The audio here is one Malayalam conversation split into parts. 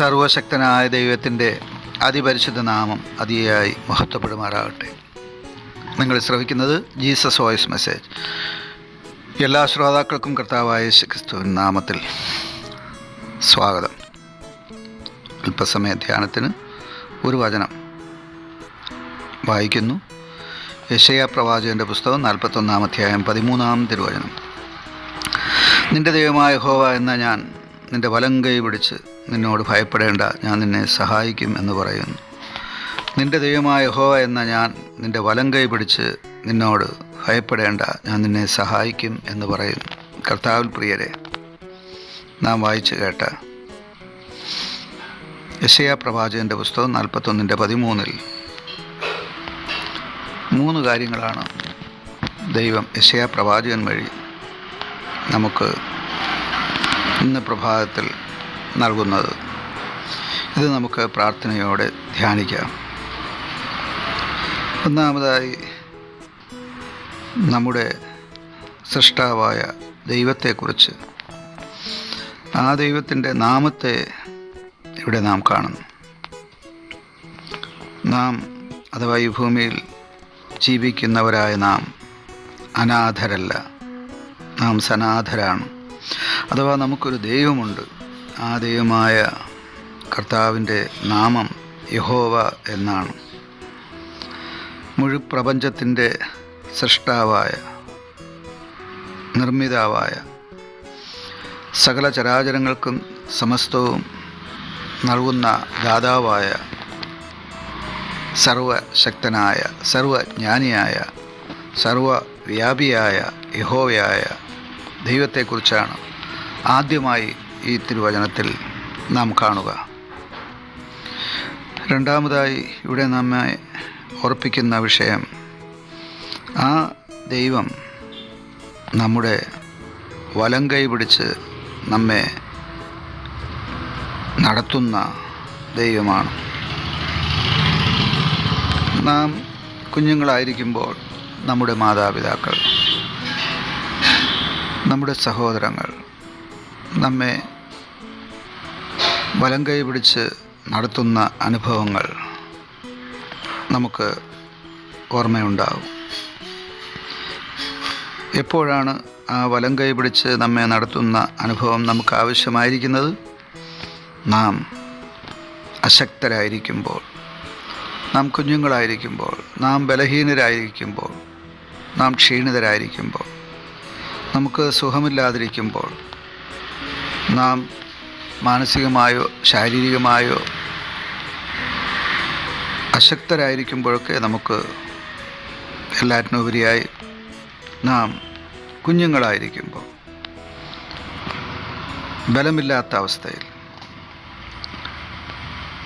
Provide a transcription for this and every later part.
സർവശക്തനായ ദൈവത്തിൻ്റെ അതിപരിശുദ്ധ നാമം അതിയായി മഹത്വപ്പെടുമാറാകട്ടെ. നിങ്ങൾ ശ്രവിക്കുന്നത് ജീസസ് വോയിസ് മെസ്സേജ്. എല്ലാ ശ്രോതാക്കൾക്കും കർത്താവായ യേശുക്രിസ്തുവിൻ നാമത്തിൽ സ്വാഗതം. അല്പസമയ ധ്യാനത്തിന് ഒരു വചനം വായിക്കുന്നു. യെശയ്യാ പ്രവാചകൻ്റെ പുസ്തകം 41-ാം അധ്യായം 13-ാം തിരുവചനം. നിൻ്റെ ദൈവമായ യഹോവ എന്ന ഞാൻ നിൻ്റെ വലങ്കൈ പിടിച്ച് നിന്നോട് ഭയപ്പെടേണ്ട, ഞാൻ നിന്നെ സഹായിക്കും എന്ന് പറയുന്നു. നിൻ്റെ ദൈവമായ യഹോവ എന്ന ഞാൻ നിൻ്റെ വലങ്കൈ പിടിച്ച് നിന്നോട് ഭയപ്പെടേണ്ട, ഞാൻ നിന്നെ സഹായിക്കും എന്ന് പറയുന്നു. കർത്താവിൽ പ്രിയരെ, നാം വായിച്ചു കേട്ട യെശയ്യാ പ്രവാചകൻ്റെ പുസ്തകം 41-13 3 കാര്യങ്ങളാണ് ദൈവം യെശയ്യാ പ്രവാചകൻ വഴി നമുക്ക് ഇന്ന് പ്രഭാതത്തിൽ നൽകുന്നത്. ഇത് നമുക്ക് പ്രാർത്ഥനയോടെ ധ്യാനിക്കാം. ഒന്നാമതായി, നമ്മുടെ സൃഷ്ടാവായ ദൈവത്തെക്കുറിച്ച്, ആ ദൈവത്തിൻ്റെ നാമത്തെ ഇവിടെ നാം കാണുന്നു. നാം അഥവാ ഈ ഭൂമിയിൽ ജീവിക്കുന്നവരായ നാം അനാഥരല്ല, നാം സനാഥരാണ്. അഥവാ നമുക്കൊരു ദൈവമുണ്ട്. ആ ദൈവമായ കർത്താവിൻ്റെ നാമം യഹോവ എന്നാണ്. മുഴുപ്രപഞ്ചത്തിൻ്റെ സൃഷ്ടാവായ, നിർമ്മിതാവായ, സകല ചരാചരങ്ങൾക്കും സമസ്തവും നൽകുന്ന ദാതാവായ, സർവശക്തനായ, സർവജ്ഞാനിയായ, സർവവ്യാപിയായ യഹോവയായ ദൈവത്തെക്കുറിച്ചാണ് ആദ്യമായി ഈ തിരുവചനത്തിൽ നാം കാണുക. രണ്ടാമതായി ഇവിടെ നമ്മെ ഓർപ്പിക്കുന്ന വിഷയം, ആ ദൈവം നമ്മുടെ വലങ്കൈ പിടിച്ച് നമ്മെ നടത്തുന്ന ദൈവമാണ്. നാം കുഞ്ഞുങ്ങളായിരിക്കുമ്പോൾ നമ്മുടെ മാതാപിതാക്കൾ, നമ്മുടെ സഹോദരങ്ങൾ നമ്മെ വലങ്കൈ പിടിച്ച് നടത്തുന്ന അനുഭവങ്ങൾ നമുക്ക് ഓർമ്മയുണ്ടാകും. എപ്പോഴാണ് ആ വലങ്കൈ പിടിച്ച് നമ്മെ നടത്തുന്ന അനുഭവം നമുക്ക് ആവശ്യമായിരിക്കുന്നത്? നാം അശക്തരായിരിക്കുമ്പോൾ, നാം കുഞ്ഞുങ്ങളായിരിക്കുമ്പോൾ, നാം ബലഹീനരായിരിക്കുമ്പോൾ, നാം ക്ഷീണിതരായിരിക്കുമ്പോൾ, നമുക്ക് സുഖമില്ലാതിരിക്കുമ്പോൾ, നാം മാനസികമായോ ശാരീരികമായോ അശക്തരായിരിക്കുമ്പോഴൊക്കെ നമുക്ക് എല്ലാറ്റിനുപരിയായി നാം കുഞ്ഞുങ്ങളായിരിക്കുമ്പോൾ, ബലമില്ലാത്ത അവസ്ഥയിൽ,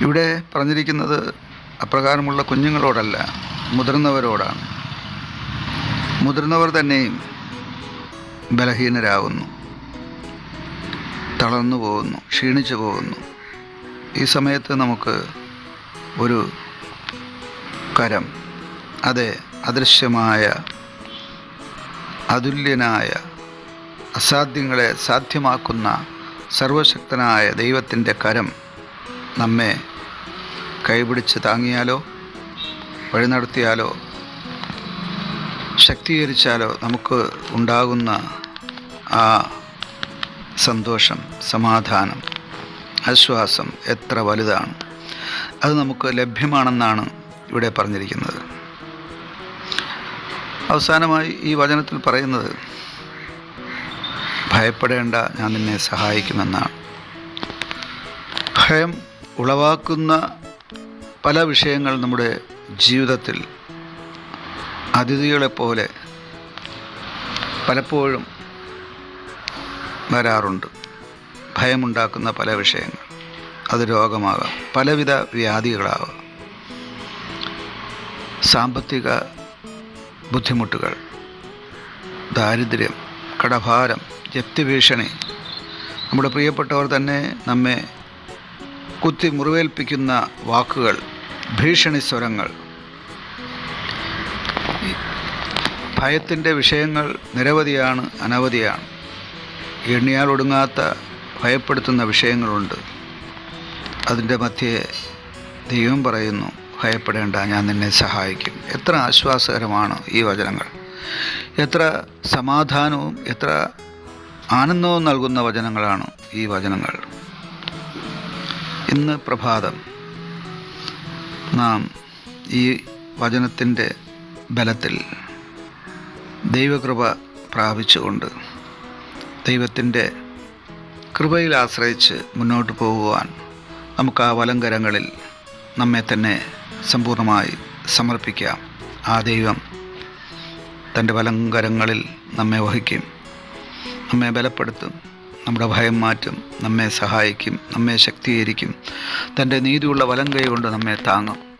ഇവിടെ പറഞ്ഞിരിക്കുന്നത് അപ്രകാരമുള്ള കുഞ്ഞുങ്ങളോടല്ല, മുതിർന്നവരോടാണ്. മുതിർന്നവർ തന്നെയും ബലഹീനരാകുന്നു, തളർന്നു പോകുന്നു, ക്ഷീണിച്ചു പോകുന്നു. ഈ സമയത്ത് നമുക്ക് ഒരു കരം, അതെ, അദൃശ്യമായ, അതുല്യനായ, അസാധ്യങ്ങളെ സാധ്യമാക്കുന്ന സർവശക്തനായ ദൈവത്തിൻ്റെ കരം നമ്മെ കൈപിടിച്ച് താങ്ങിയാലോ, വഴി നടത്തിയാലോ, ശക്തീകരിച്ചാലോ നമുക്ക് ഉണ്ടാകുന്ന ആ സന്തോഷം, സമാധാനം, ആശ്വാസം എത്ര വലുതാണ്! അത് നമുക്ക് ലഭ്യമാണെന്നാണ് ഇവിടെ പറഞ്ഞിരിക്കുന്നത്. അവസാനമായി ഈ വചനത്തിൽ പറയുന്നത്, ഭയപ്പെടേണ്ട, ഞാൻ നിന്നെ സഹായിക്കുമെന്നാണ്. ഭയം ഉളവാക്കുന്ന പല വിഷയങ്ങൾ നമ്മുടെ ജീവിതത്തിൽ അതിഥികളെപ്പോലെ പലപ്പോഴും വരാറുണ്ട്. ഭയമുണ്ടാക്കുന്ന പല വിഷയങ്ങൾ, അത് രോഗമാകാം, പലവിധ വ്യാധികളാകാം, സാമ്പത്തിക ബുദ്ധിമുട്ടുകൾ, ദാരിദ്ര്യം, കടഭാരം, ജപ്തി ഭീഷണി, നമ്മുടെ പ്രിയപ്പെട്ടവർ തന്നെ നമ്മെ കുത്തി മുറിവേൽപ്പിക്കുന്ന വാക്കുകൾ, ഭീഷണി സ്വരങ്ങൾ. ഭയത്തിൻ്റെ വിഷയങ്ങൾ നിരവധിയാണ്, അനവധിയാണ്. എണ്ണിയാൽ ഒടുങ്ങാത്ത ഭയപ്പെടുത്തുന്ന വിഷയങ്ങളുണ്ട്. അതിൻ്റെ മധ്യേ ദൈവം പറയുന്നു, ഭയപ്പെടേണ്ട, ഞാൻ നിന്നെ സഹായിക്കും. എത്ര ആശ്വാസകരമാണ് ഈ വചനങ്ങൾ! എത്ര സമാധാനവും എത്ര ആനന്ദവും നൽകുന്ന വചനങ്ങളാണ് ഈ വചനങ്ങൾ. ഇന്ന് പ്രഭാതം നാം ഈ വചനത്തിൻ്റെ ബലത്തിൽ ദൈവകൃപ പ്രാപിച്ചുകൊണ്ട് ദൈവത്തിൻ്റെ കൃപയിൽ ആശ്രയിച്ച് മുന്നോട്ട് പോകുവാൻ നമുക്ക് ആ വലങ്കരങ്ങളിൽ നമ്മെ തന്നെ സമ്പൂർണ്ണമായി സമർപ്പിക്കാം. ആ ദൈവം തൻ്റെ വലങ്കരങ്ങളിൽ നമ്മെ വഹിക്കും, നമ്മെ ബലപ്പെടുത്തും, നമ്മുടെ ഭയം മാറ്റും, നമ്മെ സഹായിക്കും, നമ്മെ ശക്തീകരിക്കും, തൻ്റെ നീതിയുള്ള വലങ്കൈ കൊണ്ട് നമ്മെ താങ്ങും.